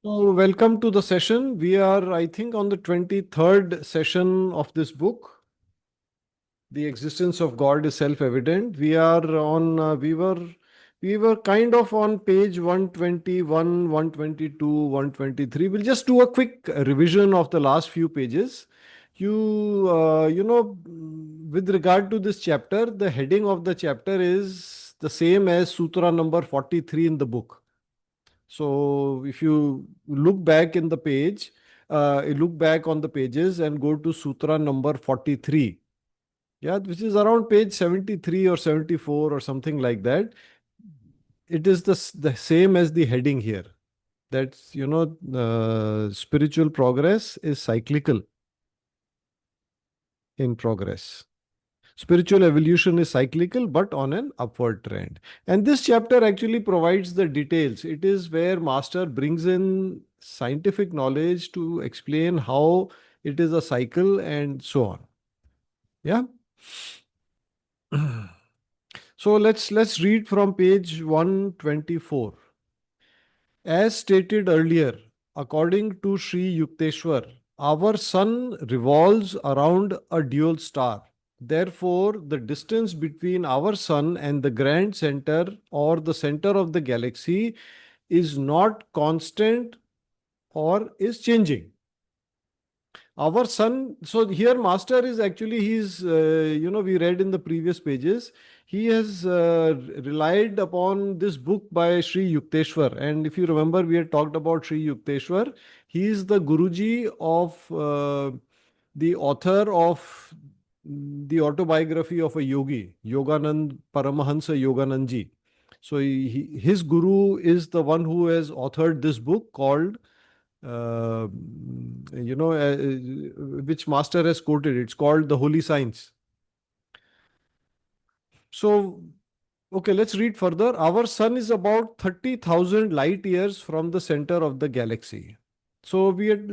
So, welcome to the session. We are, I think, on the 23rd session of this book. The existence of God is self-evident. We were kind of on page 121, 122, 123. We'll just do a quick revision of the last few pages. With regard to this chapter, the heading of the chapter is the same as Sutra number 43 in the book. So if you look back in the page, you look back on the pages and go to Sutra number 43, yeah, which is around page 73 or 74 or something like that. It is the same as the heading here. That's, spiritual progress is cyclical in progress. Spiritual evolution is cyclical but on an upward trend. And this chapter actually provides the details. It is where Master brings in scientific knowledge to explain how it is a cycle and so on. Yeah. So let's read from page 124. As stated earlier, according to Sri Yukteswar, our sun revolves around a dual star. Therefore, the distance between our sun and the grand center or the center of the galaxy is not constant or is changing. Our sun, so here Master is actually, we read in the previous pages, he has relied upon this book by Sri Yukteswar. And if you remember, we had talked about Sri Yukteswar. He is the Guruji of the author of the autobiography of a yogi, Yoganand, Paramahansa Yoganandji. So his guru is the one who has authored this book called uh, which Master has quoted. It's called The Holy Science. So, okay, let's read further. Our sun is about 30,000 light years from the center of the galaxy. So, we had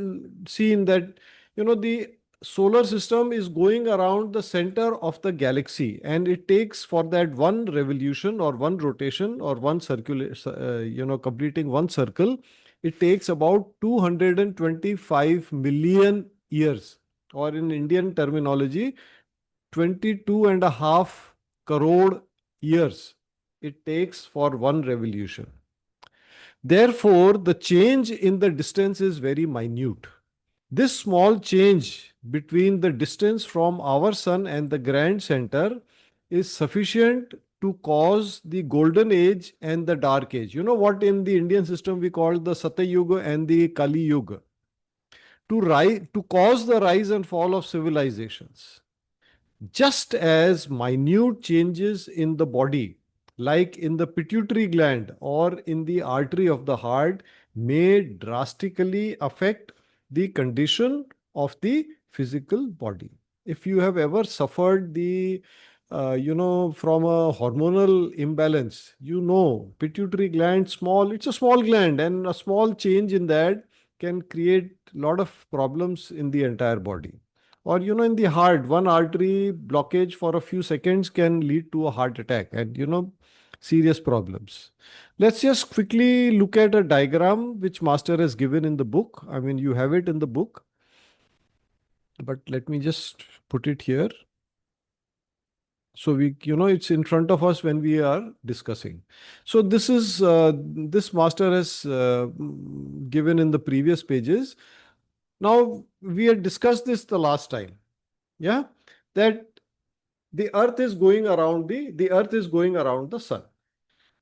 seen that, the solar system is going around the center of the galaxy, and it takes for that one revolution or one rotation or one completing one circle, it takes about 225 million years, or in Indian terminology, 22.5 crore years it takes for one revolution. Therefore, the change in the distance is very minute. This small change between the distance from our sun and the grand center is sufficient to cause the golden age and the dark age. You know what in the Indian system we call the Satyuga and the Kali Yuga, to cause the rise and fall of civilizations. Just as minute changes in the body, like in the pituitary gland or in the artery of the heart, may drastically affect the condition of the physical body. If you have ever suffered from a hormonal imbalance, pituitary gland small, it's a small gland, and a small change in that can create a lot of problems in the entire body. Or, in the heart, one artery blockage for a few seconds can lead to a heart attack and, serious problems. Let's just quickly look at a diagram which Master has given in the book. I mean, you have it in the book, but let me just put it here. So it's in front of us when we are discussing. So this Master has given in the previous pages. Now, we had discussed this the last time. Yeah, that the earth is going around the earth is going around the sun,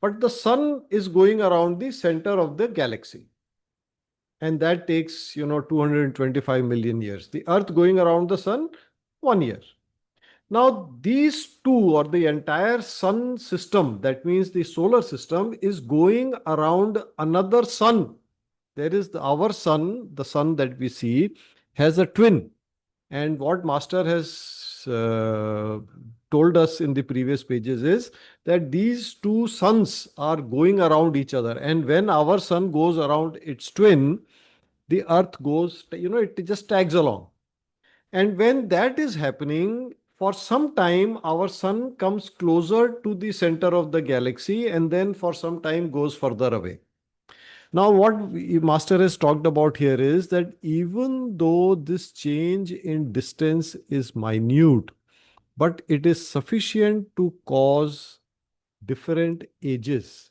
but the sun is going around the center of the galaxy, and that takes 225 million years. The earth going around the sun, 1 year. Now these two, or the entire sun system, that means the solar system, is going around another sun. There is our sun, the sun that we see, has a twin. And what Master has told us in the previous pages is that these two suns are going around each other. And when our sun goes around its twin, the earth goes, it just tags along. And when that is happening, for some time, our sun comes closer to the center of the galaxy and then for some time goes further away. Now, what Master has talked about here is that even though this change in distance is minute, but it is sufficient to cause different ages.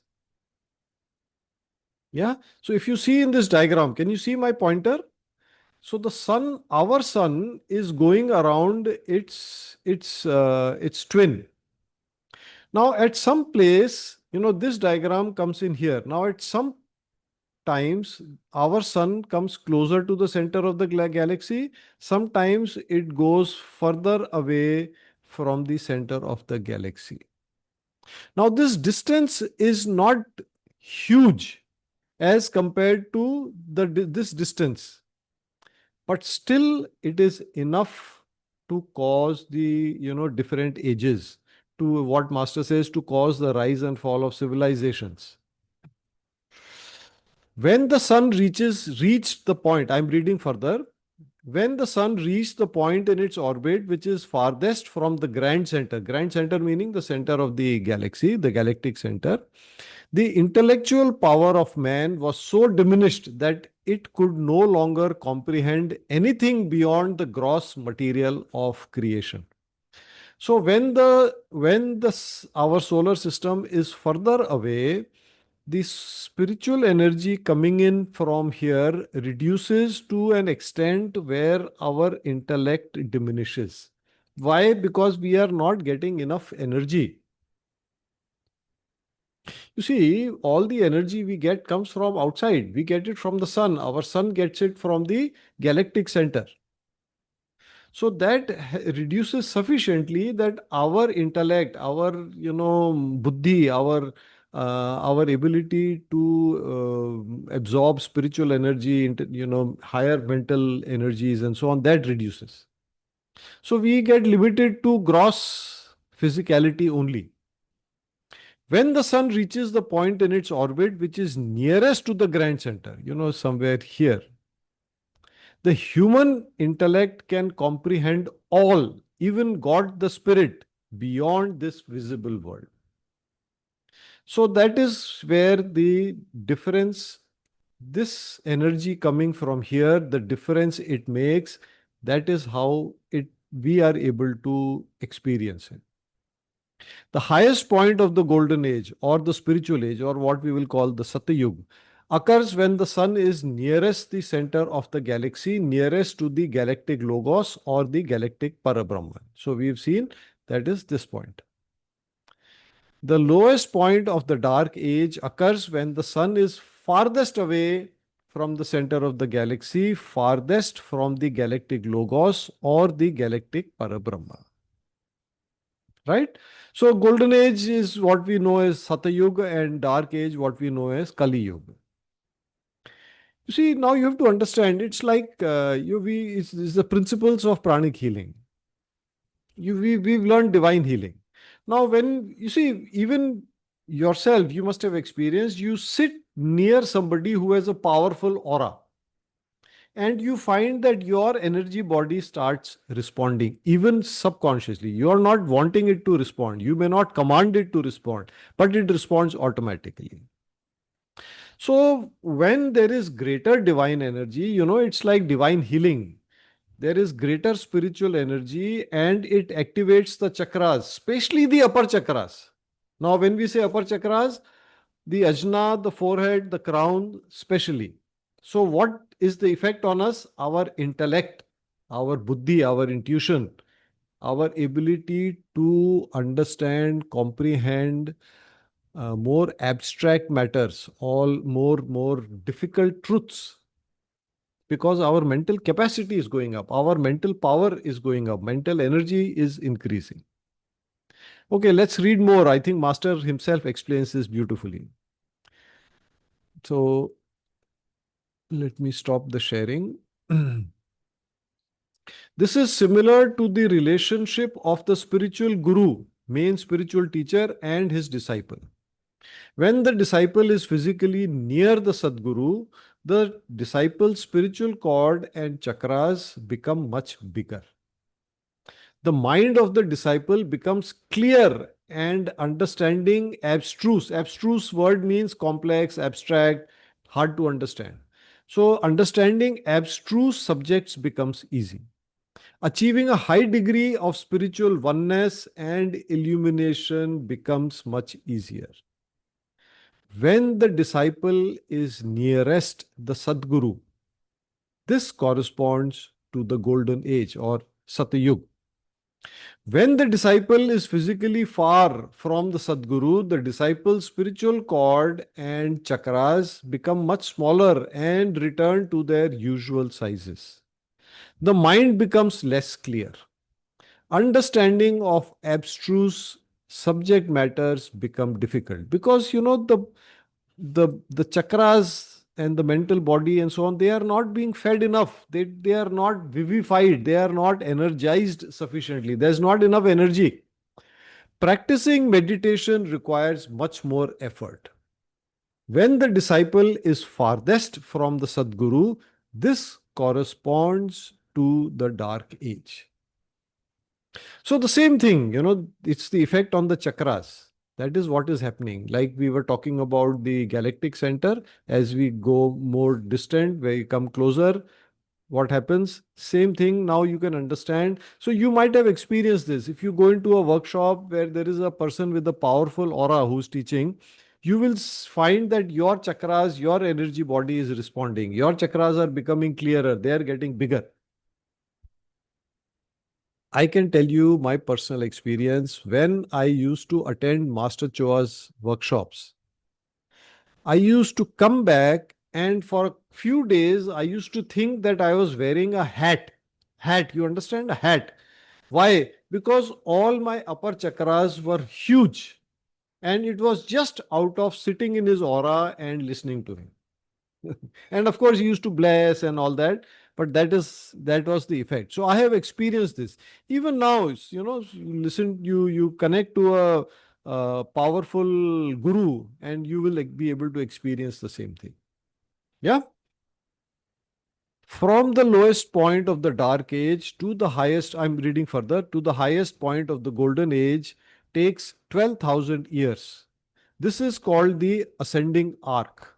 Yeah. So if you see in this diagram, can you see my pointer? So the sun, our sun, is going around its twin. Now at some place, this diagram comes in here. Now at some times, our sun comes closer to the center of the galaxy. Sometimes it goes further away from the center of the galaxy. Now this distance is not huge as compared to this distance, but still it is enough to cause the different ages, to what master says, to cause the rise and fall of civilizations. When the sun reached the point, I'm reading further, when the sun reached the point in its orbit which is farthest from the grand center meaning the center of the galaxy, the galactic center, the intellectual power of man was so diminished that it could no longer comprehend anything beyond the gross material of creation. So our solar system is further away, the spiritual energy coming in from here reduces to an extent where our intellect diminishes. Why? Because we are not getting enough energy. You see, all the energy we get comes from outside. We get it from the sun. Our sun gets it from the galactic center. So that reduces sufficiently that our intellect, our buddhi, our ability to absorb spiritual energy, into higher mental energies and so on, that reduces. So we get limited to gross physicality only. When the sun reaches the point in its orbit which is nearest to the grand center, somewhere here, the human intellect can comprehend all, even God the Spirit, beyond this visible world. So that is where the difference, this energy coming from here, the difference it makes, that is how we are able to experience it. The highest point of the golden age or the spiritual age, or what we will call the Satyug, occurs when the sun is nearest the center of the galaxy, nearest to the galactic logos or the galactic parabrahman. So we've seen that is this point. The lowest point of the dark age occurs when the sun is farthest away from the center of the galaxy, farthest from the galactic logos or the galactic parabrahma. Right? So golden age is what we know as Satyuga, and dark age what we know as Kali Yuga. You see, now you have to understand, it's like it's the principles of pranic healing. We've learned divine healing. Now, when you see, even yourself, you must have experienced, you sit near somebody who has a powerful aura, and you find that your energy body starts responding, even subconsciously. You are not wanting it to respond. You may not command it to respond, but it responds automatically. So, when there is greater divine energy, it's like divine healing. There is greater spiritual energy and it activates the chakras, especially the upper chakras. Now, when we say upper chakras, the ajna, the forehead, the crown, especially. So, what is the effect on us? Our intellect, our buddhi, our intuition, our ability to understand, comprehend more abstract matters, all more difficult truths, because our mental capacity is going up, our mental power is going up, mental energy is increasing. Okay, let's read more. I think Master himself explains this beautifully. So let me stop the sharing. This is similar to the relationship of the spiritual guru, main spiritual teacher, and his disciple. When the disciple is physically near the Sadguru, the disciple's spiritual cord and chakras become much bigger. The mind of the disciple becomes clear and understanding abstruse. Abstruse word means complex, abstract, hard to understand. So understanding abstruse subjects becomes easy. Achieving a high degree of spiritual oneness and illumination becomes much easier. When the disciple is nearest the Sadguru, this corresponds to the golden age or Satyug. When the disciple is physically far from the Sadguru, the disciple's spiritual cord and chakras become much smaller and return to their usual sizes. The mind becomes less clear. Understanding of abstruse subject matters become difficult because the chakras and the mental body and so on, they are not being fed enough. They are not vivified, they are not energized sufficiently, there's not enough energy. Practicing meditation requires much more effort. When the disciple is farthest from the Sadguru, this corresponds to the dark age. So the same thing, it's the effect on the chakras. That is what is happening. Like we were talking about the galactic center, as we go more distant, where you come closer, what happens? Same thing. Now you can understand. So you might have experienced this. If you go into a workshop where there is a person with a powerful aura who's teaching, you will find that your chakras, your energy body is responding. Your chakras are becoming clearer. They are getting bigger. I can tell you my personal experience when I used to attend Master Choa's workshops. I used to come back, and for a few days I used to think that I was wearing a hat. Hat, you understand? A hat. Why? Because all my upper chakras were huge, and it was just out of sitting in his aura and listening to him. And of course he used to bless and all that, but that was the effect. So I have experienced this. Even now, you listen, you connect to a powerful guru, and you will like, be able to experience the same thing. Yeah. From the lowest point of the dark age to the highest, I'm reading further, to the highest point of the golden age takes 12,000 years. This is called the ascending arc.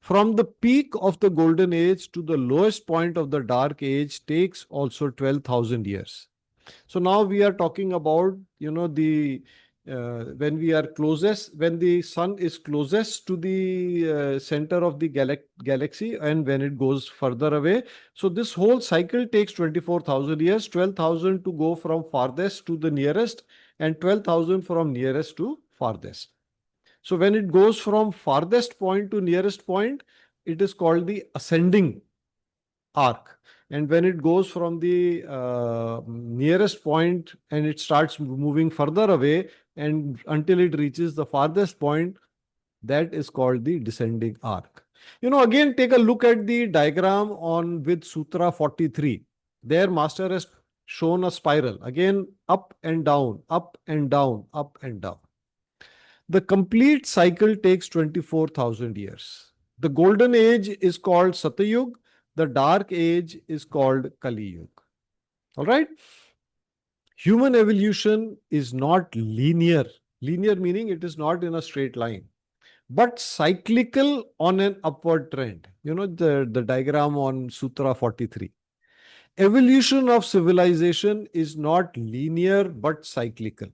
From the peak of the golden age to the lowest point of the dark age takes also 12,000 years. So now we are talking about, the when we are closest, when the sun is closest to the center of the galaxy, and when it goes further away. So this whole cycle takes 24,000 years, 12,000 to go from farthest to the nearest, and 12,000 from nearest to farthest. So when it goes from farthest point to nearest point, it is called the ascending arc. And when it goes from the nearest point and it starts moving further away and until it reaches the farthest point, that is called the descending arc. Again, take a look at the diagram on with Sutra 43. There, Master has shown a spiral. Again, up and down, up and down, up and down. The complete cycle takes 24,000 years. The golden age is called Satyug. The dark age is called Kali Yuga. All right. Human evolution is not linear. Linear meaning it is not in a straight line, but cyclical on an upward trend. The diagram on Sutra 43. Evolution of civilization is not linear but cyclical,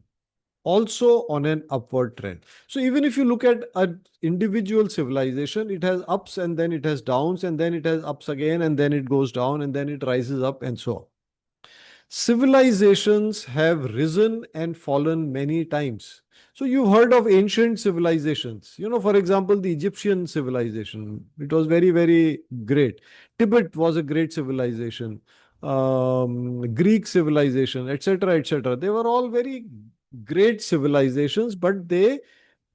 also on an upward trend. So even if you look at an individual civilization, it has ups and then it has downs and then it has ups again and then it goes down and then it rises up and so on. Civilizations have risen and fallen many times. So you've heard of ancient civilizations. For example, the Egyptian civilization. It was very, very great. Tibet was a great civilization. Greek civilization, etc., etc. They were all very great civilizations, but they,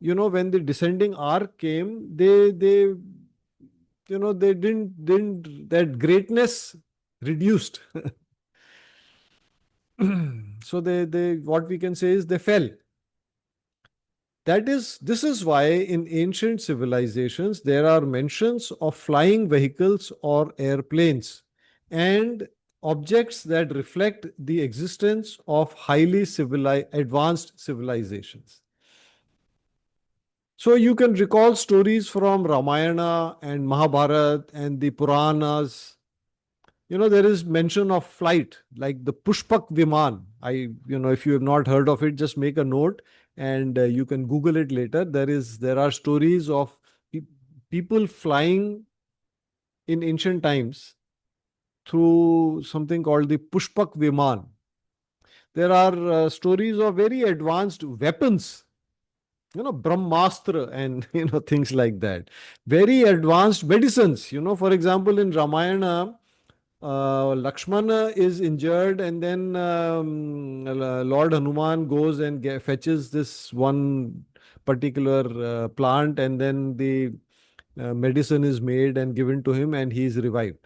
when the descending arc came, they didn't that greatness reduced. So they what we can say is they fell. This is why in ancient civilizations there are mentions of flying vehicles or airplanes and objects that reflect the existence of highly advanced civilizations. So you can recall stories from Ramayana and Mahabharata and the Puranas. There is mention of flight, like the Pushpak Viman. If you have not heard of it, just make a note, and you can Google it later. There are stories of pe- people flying in ancient times through something called the Pushpak Viman. There are stories of very advanced weapons, Brahmastra and, things like that. Very advanced medicines. For example, in Ramayana, Lakshmana is injured, and then Lord Hanuman goes and fetches this one particular plant, and then the medicine is made and given to him, and he is revived.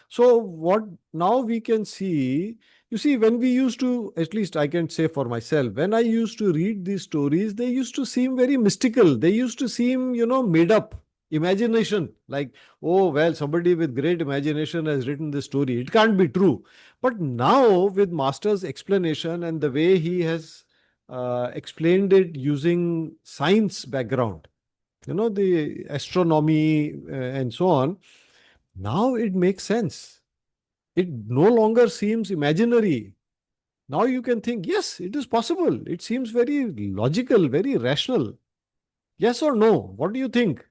So what now we can see, you see, when we used to, at least I can say for myself, when I used to read these stories, they used to seem very mystical. They used to seem, made up. Imagination, like, oh, well, somebody with great imagination has written this story. It can't be true. But now, with Master's explanation and the way he has explained it using science background, the astronomy and so on, now it makes sense. It no longer seems imaginary. Now you can think, yes, it is possible. It seems very logical, very rational. Yes or no? What do you think?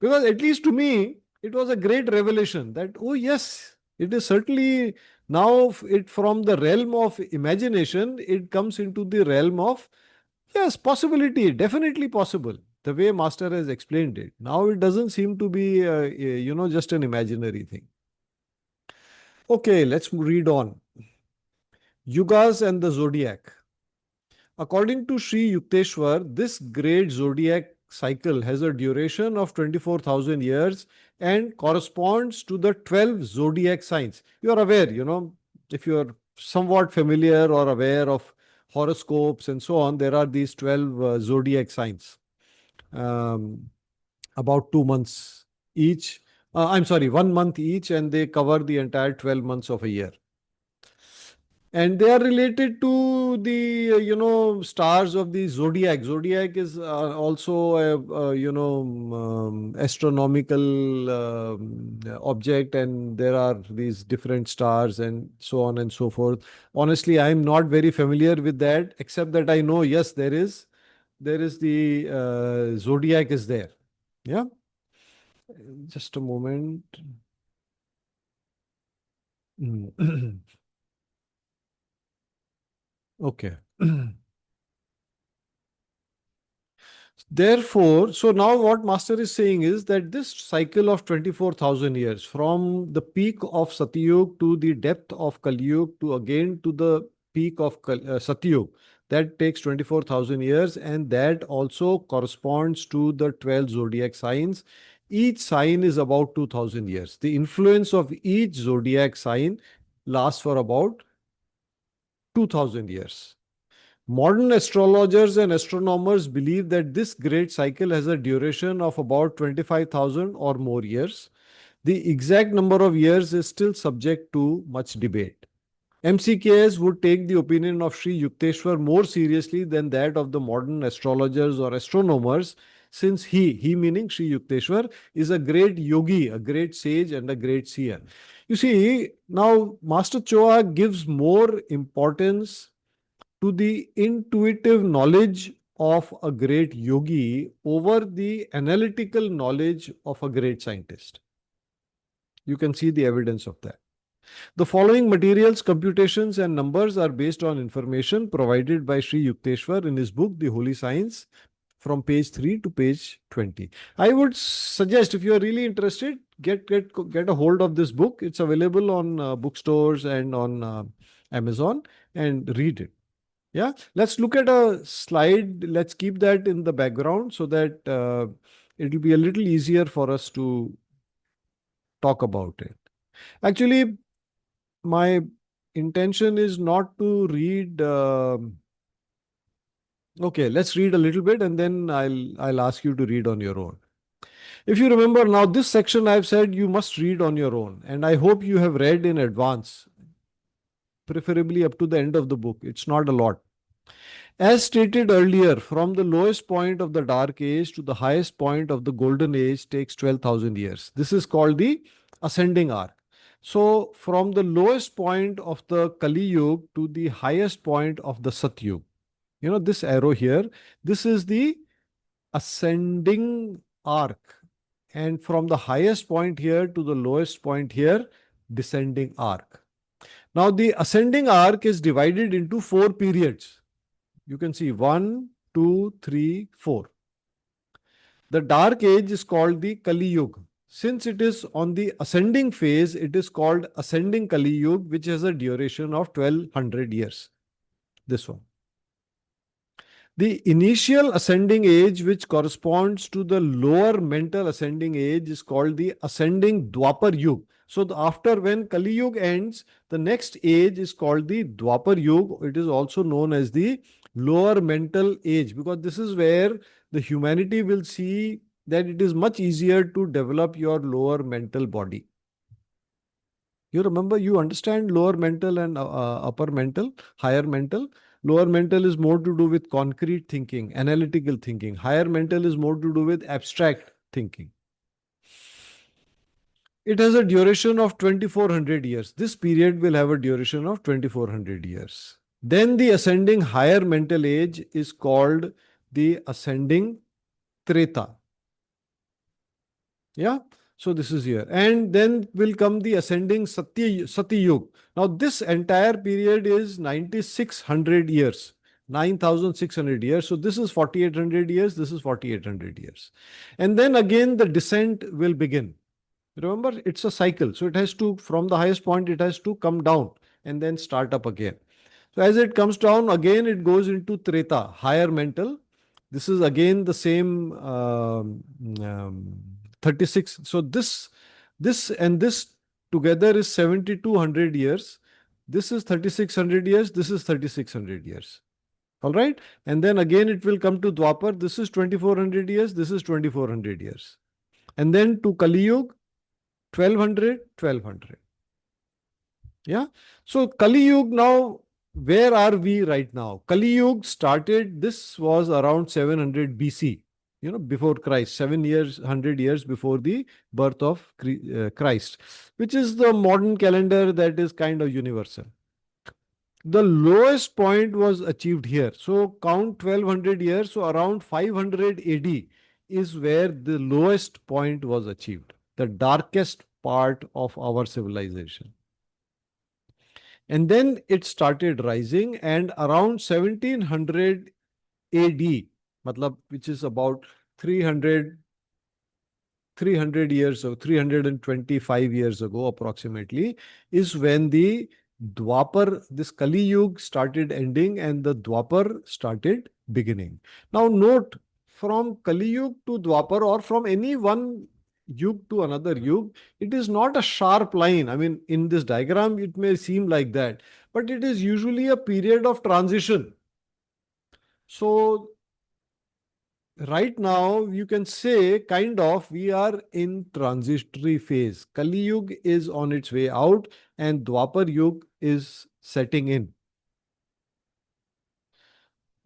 Because at least to me, it was a great revelation that, oh, yes, it is certainly now it from the realm of imagination, it comes into the realm of, yes, possibility, definitely possible. The way Master has explained it. Now it doesn't seem to be, just an imaginary thing. Okay, let's read on. Yugas and the Zodiac. According to Sri Yukteswar, this great zodiac cycle has a duration of 24,000 years and corresponds to the 12 zodiac signs. You are aware, if you are somewhat familiar or aware of horoscopes and so on, there are these 12 zodiac signs, um, about 2 months each. I'm sorry, 1 month each, and they cover the entire 12 months of a year. And they are related to the stars of the zodiac is also a astronomical object, and there are these different stars and so on and so forth. Honestly, I am not very familiar with that, except that I know, yes, there is the zodiac is there. Yeah, just a moment. Mm. Okay. Therefore, so now what Master is saying is that this cycle of 24,000 years, from the peak of Satyug to the depth of Kalyug to again to the peak of Satyug, that takes 24,000 years, and that also corresponds to the 12 zodiac signs. Each sign is about 2,000 years. The influence of each zodiac sign lasts for about 2,000 years. Modern astrologers and astronomers believe that this great cycle has a duration of about 25,000 or more years. The exact number of years is still subject to much debate. MCKS would take the opinion of Sri Yukteswar more seriously than that of the modern astrologers or astronomers, since he meaning Sri Yukteswar, is a great yogi, a great sage, and a great seer. You see, now Master Choa gives more importance to the intuitive knowledge of a great yogi over the analytical knowledge of a great scientist. You can see the evidence of that. The following materials, computations, and numbers are based on information provided by Sri Yukteswar in his book, The Holy Science, from page 3 to page 20. I would suggest, if you are really interested, get a hold of this book. It's available on bookstores and on Amazon, and read it. Yeah, let's look at a slide. Let's keep that in the background so that it will be a little easier for us to talk about it. Actually, my intention is not to read. Okay, let's read a little bit, and then I'll ask you to read on your own. If you remember now, this section I've said you must read on your own, and I hope you have read in advance, preferably up to the end of the book. It's not a lot. As stated earlier, from the lowest point of the dark age to the highest point of the golden age takes 12,000 years. This is called the ascending arc. So, from the lowest point of the Kali Yuga to the highest point of the Satyug, this arrow here, this is the ascending arc. And from the highest point here to the lowest point here, descending arc. Now, the ascending arc is divided into four periods. You can see 1, 2, 3, 4. The dark age is called the Kali Yuga. Since it is on the ascending phase, it is called ascending Kali Yuga, which has a duration of 1200 years. This one. The initial ascending age, which corresponds to the lower mental ascending age, is called the ascending Dwapar Yuga. So, after when Kali Yuga ends, the next age is called the Dwapar Yuga. It is also known as the lower mental age, because this is where the humanity will see that it is much easier to develop your lower mental body. You remember, you understand lower mental and upper mental, higher mental. Lower mental is more to do with concrete thinking, analytical thinking. Higher mental is more to do with abstract thinking. It has a duration of 2400 years. This period will have a duration of 2400 years. Then the ascending higher mental age is called the ascending Treta. Yeah. So this is here. And then will come the ascending Sati Yuga. Now this entire period is 9600 years. 9600 years. So this is 4800 years. This is 4800 years. And then again the descent will begin. Remember, it's a cycle. So it has to, from the highest point, it has to come down and then start up again. So as it comes down, again it goes into Treta, higher mental. This is again the same 36. So this and this together is 7200 years. This is 3600 years. This is 3600 years. All right. And then again it will come to Dwapar. This is 2400 years. This is 2400 years. And then to Kali Yuga, 1200, 1200. Yeah. So Kali Yuga now, where are we right now? Kali Yuga started, this was around 700 BC, before Christ, 100 years before the birth of Christ, which is the modern calendar that is kind of universal. The lowest point was achieved here. So count 1200 years. So around 500 AD is where the lowest point was achieved, the darkest part of our civilization. And then it started rising, and around 1700 AD, which is about 300 years or 325 years ago approximately, is when the Dwapar, this Kali Yuga started ending and the Dwapar started beginning. Now note, from Kali Yuga to Dwapar, or from any one Yug to another Yug, it is not a sharp line. I mean, in this diagram, it may seem like that, but it is usually a period of transition. So right now, you can say kind of we are in transitory phase. Kali Yuga is on its way out and Dwapar Yuga is setting in.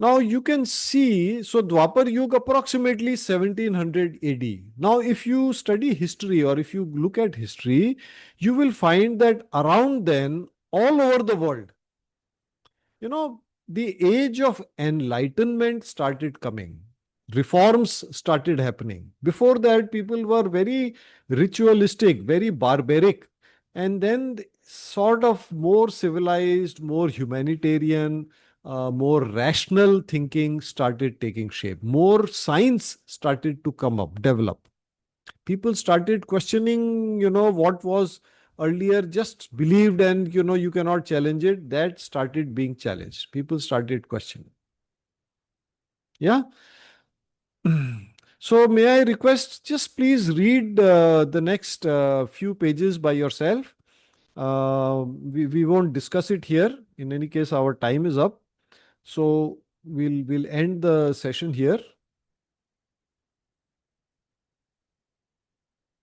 Now you can see, so Dwapar Yuga approximately 1700 AD. Now if you study history or if you look at history, you will find that around then, all over the world, the age of enlightenment started coming. Reforms started happening. Before that, people were very ritualistic, very barbaric. And then sort of more civilized, more humanitarian, more rational thinking started taking shape. More science started to come up, develop. People started questioning, what was earlier just believed and, you cannot challenge it. That started being challenged. People started questioning. Yeah. So may I request, just please read the next few pages by yourself. We won't discuss it here. In any case, our time is up. So we'll end the session here.